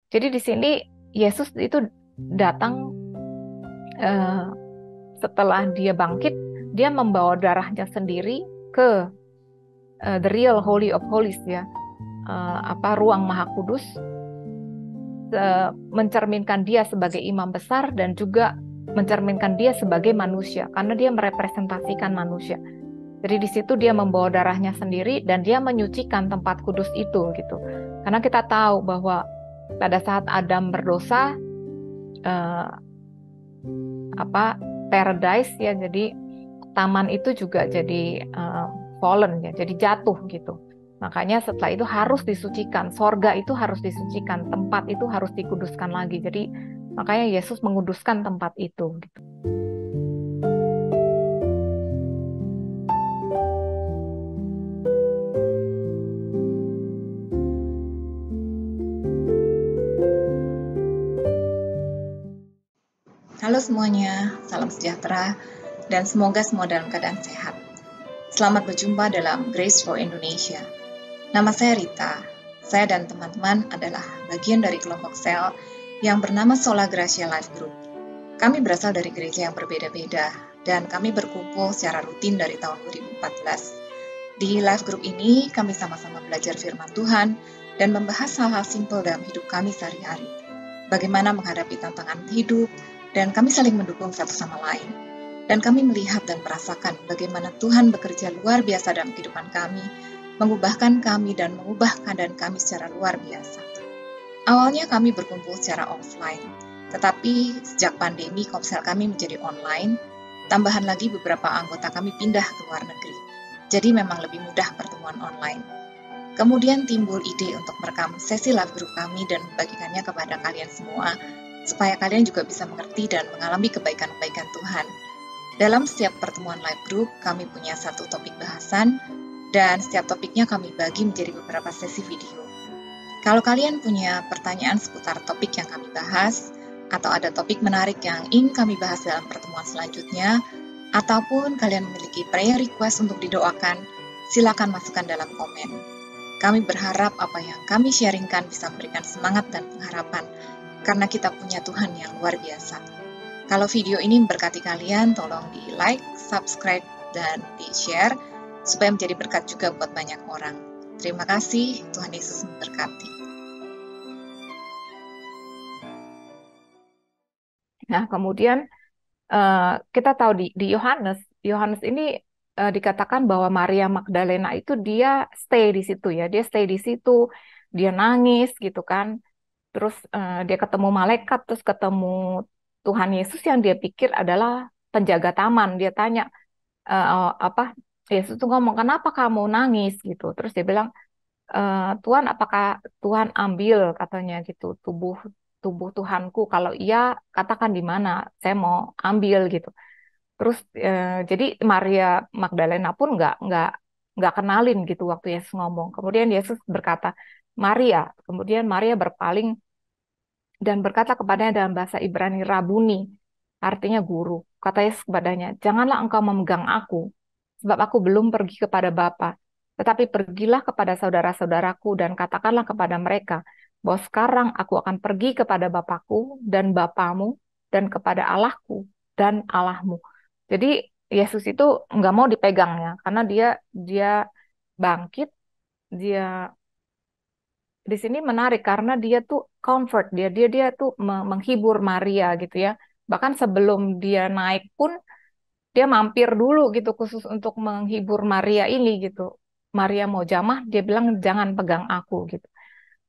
Jadi di sini Yesus itu datang setelah dia bangkit, dia membawa darahnya sendiri ke the real holy of holies ya, ruang maha kudus, mencerminkan dia sebagai imam besar dan juga mencerminkan dia sebagai manusia karena dia merepresentasikan manusia. Jadi di situ dia membawa darahnya sendiri dan dia menyucikan tempat kudus itu gitu. Karena kita tahu bahwa pada saat Adam berdosa, eh, paradise ya, jadi taman itu juga jadi fallen ya, jadi jatuh gitu. Makanya setelah itu harus disucikan, sorga itu harus disucikan, tempat itu harus dikuduskan lagi. Jadi makanya Yesus menguduskan tempat itu gitu. Halo semuanya, salam sejahtera, dan semoga semua dalam keadaan sehat. Selamat berjumpa dalam Grace for Indonesia. Nama saya Rita. Saya dan teman-teman adalah bagian dari kelompok sel yang bernama Sola Gracia Life Group. Kami berasal dari gereja yang berbeda-beda, dan kami berkumpul secara rutin dari tahun 2014. Di Life Group ini, kami sama-sama belajar firman Tuhan dan membahas hal-hal simpel dalam hidup kami sehari-hari. Bagaimana menghadapi tantangan hidup, dan kami saling mendukung satu sama lain. Dan kami melihat dan merasakan bagaimana Tuhan bekerja luar biasa dalam kehidupan kami, mengubahkan kami dan mengubah keadaan kami secara luar biasa. Awalnya kami berkumpul secara offline, tetapi sejak pandemi komsel kami menjadi online, tambahan lagi beberapa anggota kami pindah ke luar negeri. Jadi memang lebih mudah pertemuan online. Kemudian timbul ide untuk merekam sesi live group kami dan membagikannya kepada kalian semua, supaya kalian juga bisa mengerti dan mengalami kebaikan-kebaikan Tuhan. Dalam setiap pertemuan live group, kami punya satu topik bahasan, dan setiap topiknya kami bagi menjadi beberapa sesi video. Kalau kalian punya pertanyaan seputar topik yang kami bahas, atau ada topik menarik yang ingin kami bahas dalam pertemuan selanjutnya, ataupun kalian memiliki prayer request untuk didoakan, silakan masukkan dalam komen. Kami berharap apa yang kami sharingkan bisa memberikan semangat dan pengharapan, karena kita punya Tuhan yang luar biasa. Kalau video ini memberkati kalian, tolong di like, subscribe, dan di share, supaya menjadi berkat juga buat banyak orang. Terima kasih, Tuhan Yesus memberkati. Nah, kemudian kita tahu di Yohanes ini dikatakan bahwa Maria Magdalena itu dia stay di situ ya, dia stay di situ, dia nangis gitu kan. Terus dia ketemu malaikat, terus ketemu Tuhan Yesus yang dia pikir adalah penjaga taman. Dia tanya, apa, Yesus tuh ngomong, kenapa kamu nangis gitu. Terus dia bilang, Tuhan, apakah Tuhan ambil katanya gitu tubuh tubuh Tuhanku? Kalau iya, katakan di mana, saya mau ambil gitu. Terus jadi Maria Magdalena pun nggak kenalin gitu waktu Yesus ngomong. Kemudian Yesus berkata, Maria. Kemudian Maria berpaling dan berkata kepadanya dalam bahasa Ibrani, Rabuni, artinya guru. Kata Yesus kepadanya, janganlah engkau memegang aku, sebab aku belum pergi kepada Bapa, tetapi pergilah kepada saudara-saudaraku dan katakanlah kepada mereka, bahwa sekarang aku akan pergi kepada Bapakku dan Bapamu, dan kepada Allahku dan Allahmu. Jadi Yesus itu nggak mau dipegangnya, karena dia bangkit, dia di sini menarik karena dia tuh comfort, dia tuh menghibur Maria gitu ya. Bahkan sebelum dia naik pun dia mampir dulu gitu khusus untuk menghibur Maria ini gitu. Maria mau jamah, dia bilang jangan pegang aku gitu.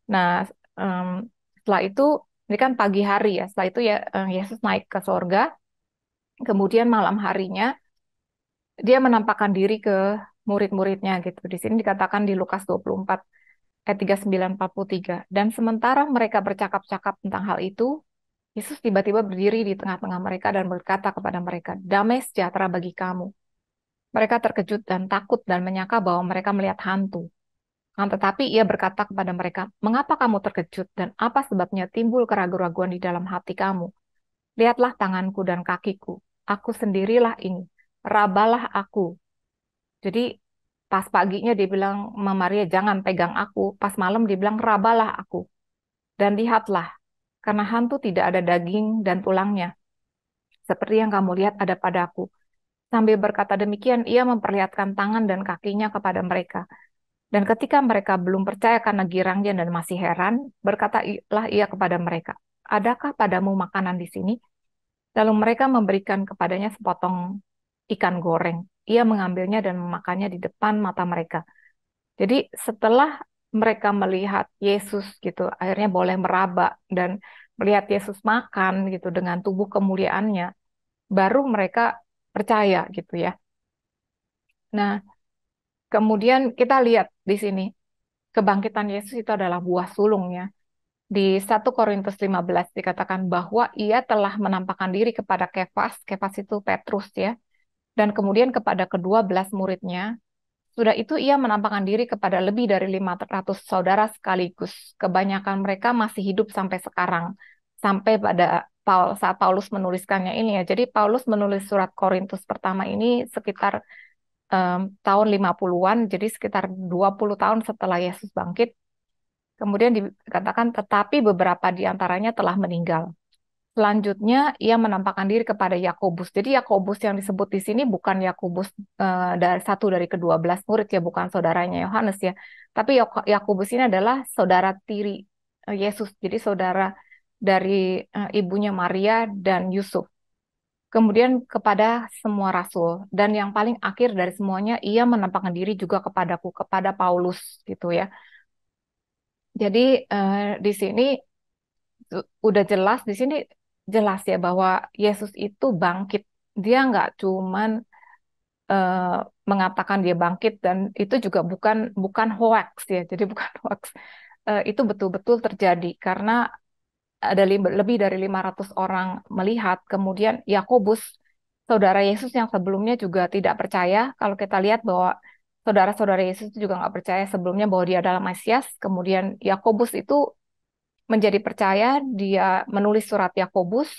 Nah, em, setelah itu ini kan pagi hari ya. Setelah itu ya Yesus naik ke sorga. Kemudian malam harinya dia menampakkan diri ke murid-muridnya gitu. Di sini dikatakan di Lukas 24 ayat 39-43. Dan sementara mereka bercakap-cakap tentang hal itu, Yesus tiba-tiba berdiri di tengah-tengah mereka dan berkata kepada mereka, damai sejahtera bagi kamu. Mereka terkejut dan takut dan menyangka bahwa mereka melihat hantu. Tetapi ia berkata kepada mereka, mengapa kamu terkejut dan apa sebabnya timbul keraguan-raguan di dalam hati kamu? Lihatlah tanganku dan kakiku. Aku sendirilah ini. Rabalah aku. Jadi pas paginya dia bilang, Mama Maria jangan pegang aku. Pas malam dia bilang, rabalah aku. Dan lihatlah, karena hantu tidak ada daging dan tulangnya, seperti yang kamu lihat ada padaku. Sambil berkata demikian, ia memperlihatkan tangan dan kakinya kepada mereka. Dan ketika mereka belum percaya karena girangnya dan masih heran, berkatalah ia kepada mereka, adakah padamu makanan di sini? Lalu mereka memberikan kepadanya sepotong ikan goreng. Ia mengambilnya dan memakannya di depan mata mereka. Jadi setelah mereka melihat Yesus gitu, akhirnya boleh meraba dan melihat Yesus makan gitu dengan tubuh kemuliaannya, baru mereka percaya gitu ya. Nah, kemudian kita lihat di sini kebangkitan Yesus itu adalah buah sulungnya. Di 1 Korintus 15 dikatakan bahwa ia telah menampakkan diri kepada Kefas, Kefas itu Petrus ya, dan kemudian kepada kedua belas muridnya. Sudah itu ia menampakkan diri kepada lebih dari 500 saudara sekaligus. Kebanyakan mereka masih hidup sampai sekarang. Sampai pada saat Paulus menuliskannya ini ya. Jadi Paulus menulis surat Korintus pertama ini sekitar tahun 50-an, jadi sekitar 20 tahun setelah Yesus bangkit. Kemudian dikatakan tetapi beberapa di antaranya telah meninggal. Selanjutnya, ia menampakkan diri kepada Yakobus. Jadi Yakobus yang disebut di sini bukan Yakobus dari satu dari kedua belas murid ya, bukan saudaranya Yohanes ya. Tapi Yakobus ini adalah saudara tiri Yesus. Jadi saudara dari ibunya Maria dan Yusuf. Kemudian kepada semua rasul. Dan yang paling akhir dari semuanya, ia menampakkan diri juga kepadaku, kepada Paulus gitu ya. Jadi di sini udah jelas di sini jelas ya bahwa Yesus itu bangkit. Dia nggak cuman eh, mengatakan dia bangkit dan itu juga bukan bukan hoax ya. Jadi bukan hoax. Itu betul-betul terjadi karena ada lebih dari 500 orang melihat. Kemudian Yakobus, saudara Yesus yang sebelumnya juga tidak percaya. Kalau kita lihat bahwa saudara-saudara Yesus itu juga nggak percaya sebelumnya bahwa dia adalah Mesias. Kemudian Yakobus itu menjadi percaya, dia menulis surat Yakobus,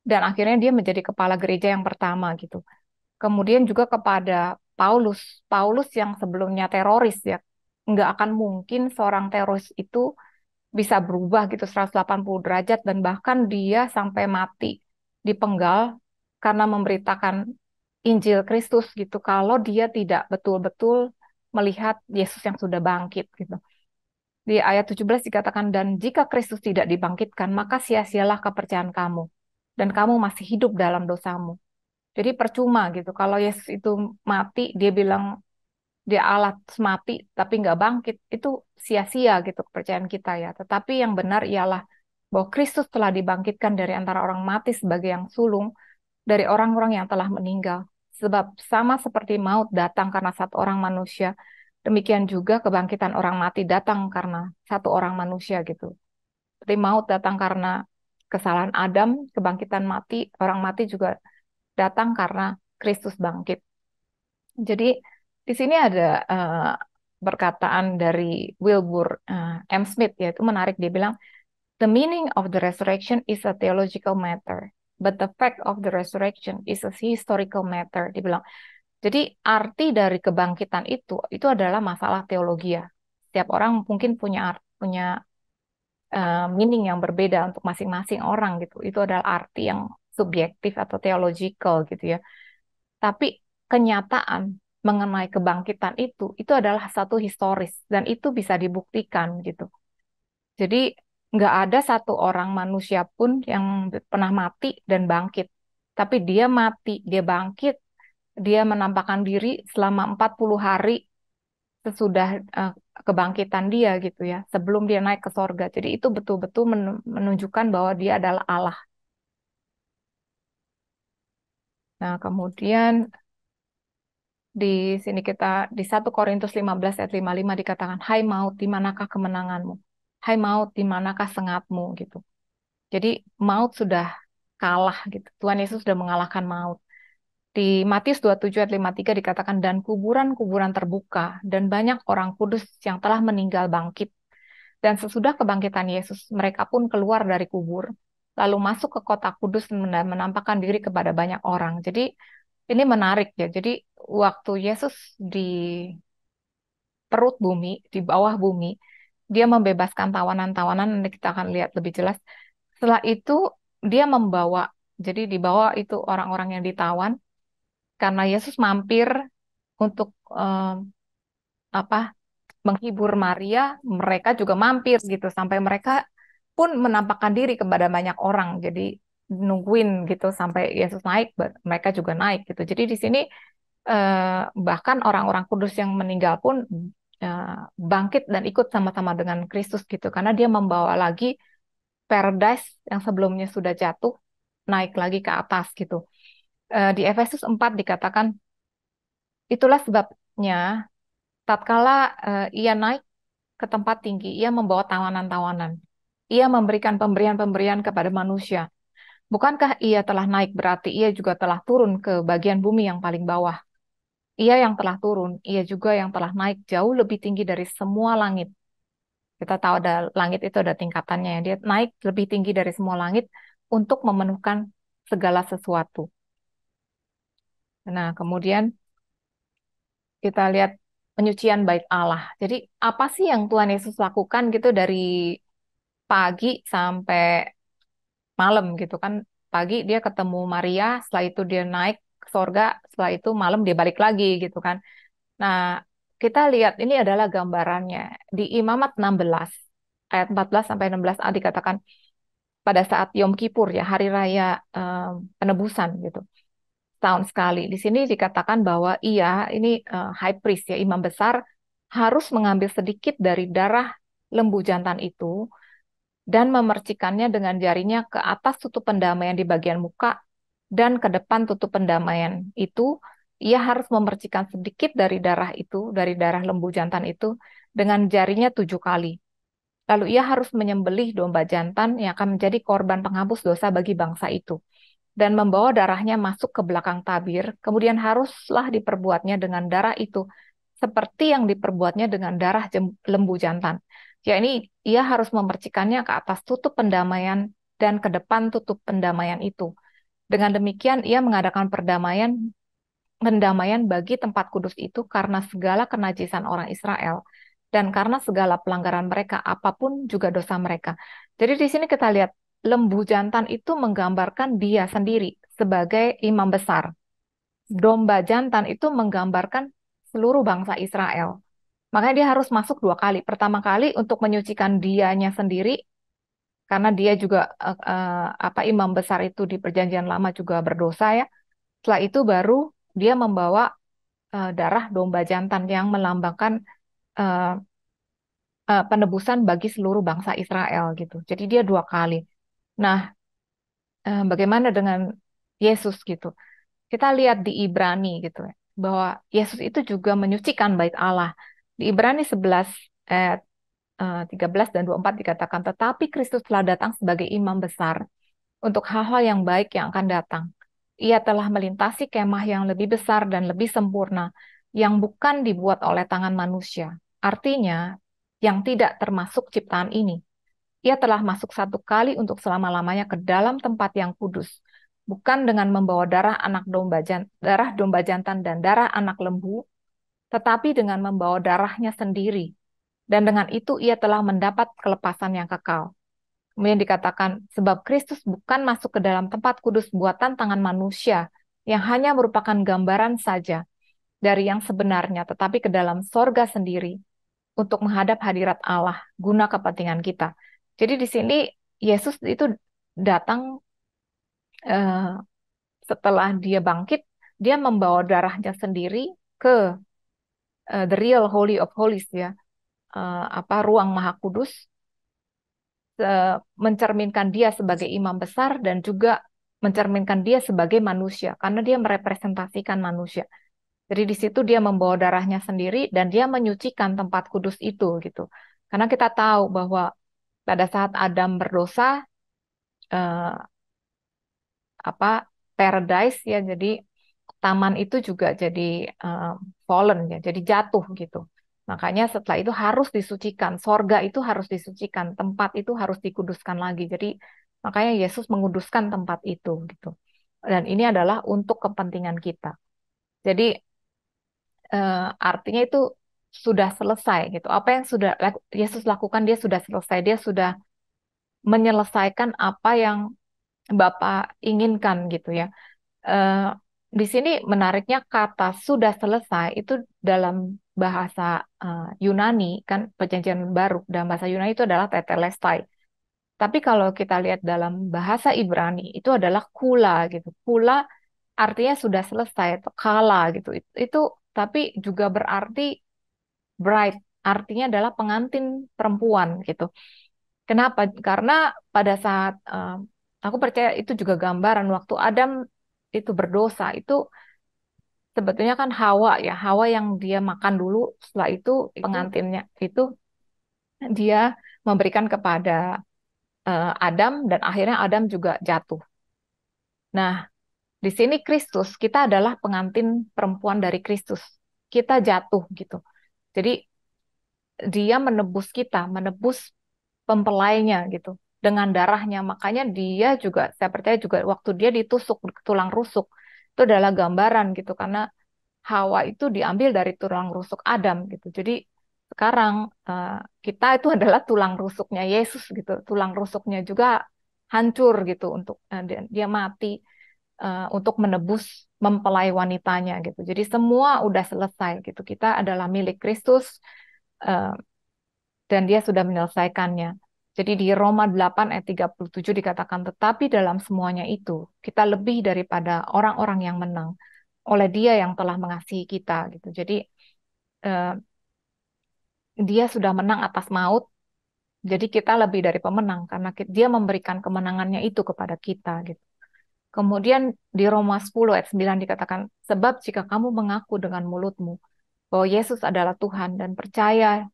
dan akhirnya dia menjadi kepala gereja yang pertama gitu. Kemudian juga kepada Paulus, Paulus yang sebelumnya teroris ya, nggak akan mungkin seorang teroris itu bisa berubah gitu 180 derajat dan bahkan dia sampai mati dipenggal karena memberitakan Injil Kristus gitu kalau dia tidak betul-betul melihat Yesus yang sudah bangkit gitu. Di ayat 17 dikatakan, dan jika Kristus tidak dibangkitkan, maka sia-sialah kepercayaan kamu. Dan kamu masih hidup dalam dosamu. Jadi percuma gitu. Kalau Yesus itu mati, dia bilang dia Allah mati, tapi nggak bangkit. Itu sia-sia gitu kepercayaan kita ya. Tetapi yang benar ialah bahwa Kristus telah dibangkitkan dari antara orang mati sebagai yang sulung, dari orang-orang yang telah meninggal. Sebab sama seperti maut datang karena satu orang manusia, demikian juga kebangkitan orang mati datang karena satu orang manusia gitu. Seperti maut datang karena kesalahan Adam, kebangkitan orang mati juga datang karena Kristus bangkit. Jadi di sini ada perkataan dari Wilbur M. Smith, yaitu menarik. Dia bilang, the meaning of the resurrection is a theological matter, but the fact of the resurrection is a historical matter. Dia bilang, jadi arti dari kebangkitan itu adalah masalah teologi ya. Setiap orang mungkin punya meaning yang berbeda untuk masing-masing orang gitu. Itu adalah arti yang subjektif atau theological gitu ya. Tapi kenyataan mengenai kebangkitan itu adalah satu historis dan itu bisa dibuktikan gitu. Jadi nggak ada satu orang manusia pun yang pernah mati dan bangkit. Tapi dia mati, dia bangkit, dia menampakkan diri selama 40 hari sesudah kebangkitan dia gitu ya, sebelum dia naik ke sorga. Jadi itu betul-betul menunjukkan bahwa dia adalah Allah. Nah, kemudian di sini kita di 1 Korintus 15 ayat 55 dikatakan, hai maut, di manakah kemenanganmu? Hai maut, di manakah sengatmu gitu. Jadi maut sudah kalah gitu. Tuhan Yesus sudah mengalahkan maut. Di Matius 27 ayat 53 dikatakan, dan kuburan-kuburan terbuka, dan banyak orang kudus yang telah meninggal bangkit. Dan sesudah kebangkitan Yesus, mereka pun keluar dari kubur, lalu masuk ke kota kudus dan menampakkan diri kepada banyak orang. Jadi ini menarik ya. Jadi waktu Yesus di perut bumi, di bawah bumi, dia membebaskan tawanan-tawanan, nanti kita akan lihat lebih jelas. Setelah itu dia membawa, jadi dibawa itu orang-orang yang ditawan karena Yesus mampir untuk apa menghibur Maria, mereka juga mampir gitu sampai mereka pun menampakkan diri kepada banyak orang. Jadi nungguin gitu sampai Yesus naik, mereka juga naik gitu. Jadi di sini bahkan orang-orang kudus yang meninggal pun eh, bangkit dan ikut sama-sama dengan Kristus gitu karena dia membawa lagi paradise yang sebelumnya sudah jatuh naik lagi ke atas gitu. Di Efesus 4 dikatakan itulah sebabnya tatkala ia naik ke tempat tinggi, ia membawa tawanan-tawanan. Ia memberikan pemberian-pemberian kepada manusia. Bukankah ia telah naik berarti ia juga telah turun ke bagian bumi yang paling bawah? Ia yang telah turun, ia juga yang telah naik jauh lebih tinggi dari semua langit. Kita tahu ada langit itu ada tingkatannya ya. Dia naik lebih tinggi dari semua langit untuk memenuhkan segala sesuatu. Nah, kemudian kita lihat penyucian bait Allah. Jadi apa sih yang Tuhan Yesus lakukan gitu dari pagi sampai malam gitu kan. Pagi dia ketemu Maria, setelah itu dia naik ke sorga, setelah itu malam dia balik lagi gitu kan. Nah, kita lihat ini adalah gambarannya. Di Imamat 16, ayat 14 sampai 16a dikatakan pada saat Yom Kippur ya, hari raya penebusan gitu. Tahun sekali. Di sini dikatakan bahwa ia ini high priest ya, imam besar harus mengambil sedikit dari darah lembu jantan itu dan memercikannya dengan jarinya ke atas tutup pendamaian di bagian muka dan ke depan tutup pendamaian itu, ia harus memercikan sedikit dari darah itu, dari darah lembu jantan itu, dengan jarinya 7 kali. Lalu ia harus menyembelih domba jantan yang akan menjadi korban penghapus dosa bagi bangsa itu. Dan membawa darahnya masuk ke belakang tabir, kemudian haruslah diperbuatnya dengan darah itu, seperti yang diperbuatnya dengan darah lembu jantan. Ya ini ia harus memercikannya ke atas tutup pendamaian dan ke depan tutup pendamaian itu. Dengan demikian ia mengadakan pendamaian bagi tempat kudus itu karena segala kenajisan orang Israel dan karena segala pelanggaran mereka apapun juga dosa mereka. Jadi di sini kita lihat lembu jantan itu menggambarkan dia sendiri sebagai imam besar. Domba jantan itu menggambarkan seluruh bangsa Israel. Makanya dia harus masuk 2 kali. Pertama kali untuk menyucikan dianya sendiri karena dia juga apa imam besar itu di Perjanjian Lama juga berdosa ya. Setelah itu baru dia membawa darah domba jantan yang melambangkan eh, penebusan bagi seluruh bangsa Israel gitu. Jadi dia 2 kali. Nah, bagaimana dengan Yesus gitu? Kita lihat di Ibrani gitu ya, bahwa Yesus itu juga menyucikan bait Allah. Di Ibrani 11 ayat 13 dan 24 dikatakan, tetapi Kristus telah datang sebagai imam besar untuk hal-hal yang baik yang akan datang. Ia telah melintasi kemah yang lebih besar dan lebih sempurna, yang bukan dibuat oleh tangan manusia. Artinya, yang tidak termasuk ciptaan ini. Ia telah masuk 1 kali untuk selama-lamanya ke dalam tempat yang kudus, bukan dengan membawa darah domba jantan dan darah anak lembu, tetapi dengan membawa darahnya sendiri. Dan dengan itu ia telah mendapat kelepasan yang kekal. Kemudian dikatakan, sebab Kristus bukan masuk ke dalam tempat kudus buatan tangan manusia, yang hanya merupakan gambaran saja dari yang sebenarnya, tetapi ke dalam sorga sendiri, untuk menghadap hadirat Allah, guna kepentingan kita. Jadi di sini, Yesus itu datang eh, setelah dia bangkit, dia membawa darahnya sendiri ke the real Holy of Holies ya, apa ruang Maha Kudus, mencerminkan dia sebagai imam besar dan juga mencerminkan dia sebagai manusia karena dia merepresentasikan manusia. Jadi di situ dia membawa darahnya sendiri dan dia menyucikan tempat kudus itu gitu. Karena kita tahu bahwa pada saat Adam berdosa eh, apa paradise ya jadi taman itu juga jadi eh, fallen ya, jadi jatuh gitu. Makanya setelah itu harus disucikan, sorga itu harus disucikan, tempat itu harus dikuduskan lagi. Jadi makanya Yesus menguduskan tempat itu gitu. Dan ini adalah untuk kepentingan kita. Jadi artinya itu sudah selesai gitu. Apa yang sudah Yesus lakukan, dia sudah selesai. Dia sudah menyelesaikan apa yang Bapa inginkan gitu ya. Eh, di sini menariknya kata sudah selesai itu dalam bahasa Yunani kan Perjanjian Baru, dalam bahasa Yunani itu adalah tetelestai. Tapi kalau kita lihat dalam bahasa Ibrani itu adalah kula gitu. Kula artinya sudah selesai, atau kala gitu. Itu tapi juga berarti bride, artinya adalah pengantin perempuan gitu. Kenapa? Karena pada saat aku percaya itu juga gambaran waktu Adam itu berdosa, itu sebetulnya kan Hawa ya, Hawa yang dia makan dulu, setelah itu pengantinnya itu dia memberikan kepada Adam dan akhirnya Adam juga jatuh. Nah, di sini Kristus, kita adalah pengantin perempuan dari Kristus. Kita jatuh gitu. Jadi dia menebus kita, menebus pempelainya gitu dengan darahnya. Makanya dia juga, saya percaya juga waktu dia ditusuk tulang rusuk itu adalah gambaran gitu karena Hawa itu diambil dari tulang rusuk Adam gitu. Jadi sekarang eh, kita itu adalah tulang rusuknya Yesus gitu. Tulang rusuknya juga hancur gitu untuk dia mati untuk menebus mempelai wanitanya gitu. Jadi semua udah selesai gitu. Kita adalah milik Kristus eh, dan dia sudah menyelesaikannya. Jadi di Roma 8 ayat 37 dikatakan, tetapi dalam semuanya itu kita lebih daripada orang-orang yang menang oleh dia yang telah mengasihi kita gitu. Jadi eh, dia sudah menang atas maut, jadi kita lebih dari pemenang karena dia memberikan kemenangannya itu kepada kita gitu. Kemudian di Roma 10 ayat 9 dikatakan, sebab jika kamu mengaku dengan mulutmu bahwa Yesus adalah Tuhan dan percaya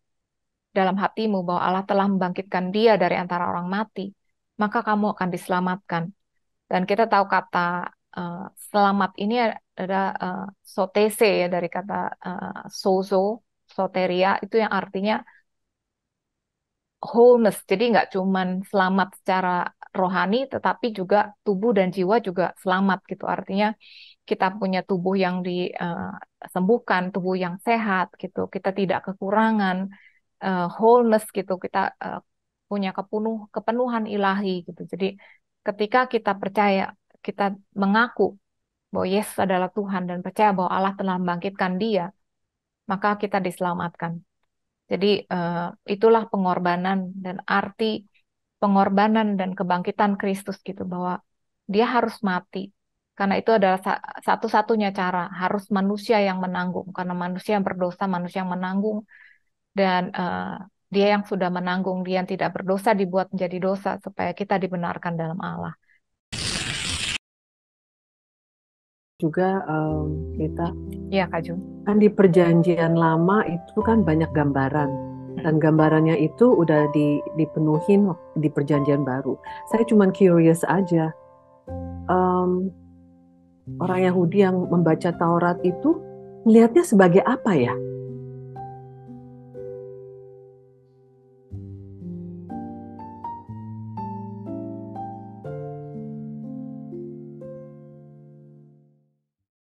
dalam hatimu bahwa Allah telah membangkitkan dia dari antara orang mati, maka kamu akan diselamatkan. Dan kita tahu kata eh, selamat ini ada sotese ya dari kata sozo, soteria itu yang artinya wholeness. Jadi nggak cuman selamat secara rohani, tetapi juga tubuh dan jiwa juga selamat gitu. Artinya kita punya tubuh yang disembuhkan, tubuh yang sehat gitu. Kita tidak kekurangan wholeness gitu. Kita punya kepenuhan ilahi gitu. Jadi ketika kita percaya, kita mengaku bahwa Yesus adalah Tuhan dan percaya bahwa Allah telah membangkitkan Dia, maka kita diselamatkan. Jadi itulah pengorbanan dan arti pengorbanan dan kebangkitan Kristus gitu bahwa Dia harus mati karena itu adalah satu-satunya cara harus manusia yang menanggung karena manusia yang berdosa manusia yang menanggung dan Dia yang sudah menanggung Dia yang tidak berdosa dibuat menjadi dosa supaya kita dibenarkan dalam Allah. Juga kita Ya Kak Jun. kan di perjanjian lama itu kan banyak gambaran dan gambarannya itu udah dipenuhin di perjanjian baru. Saya cuma curious aja, orang Yahudi yang membaca Taurat itu melihatnya sebagai apa ya?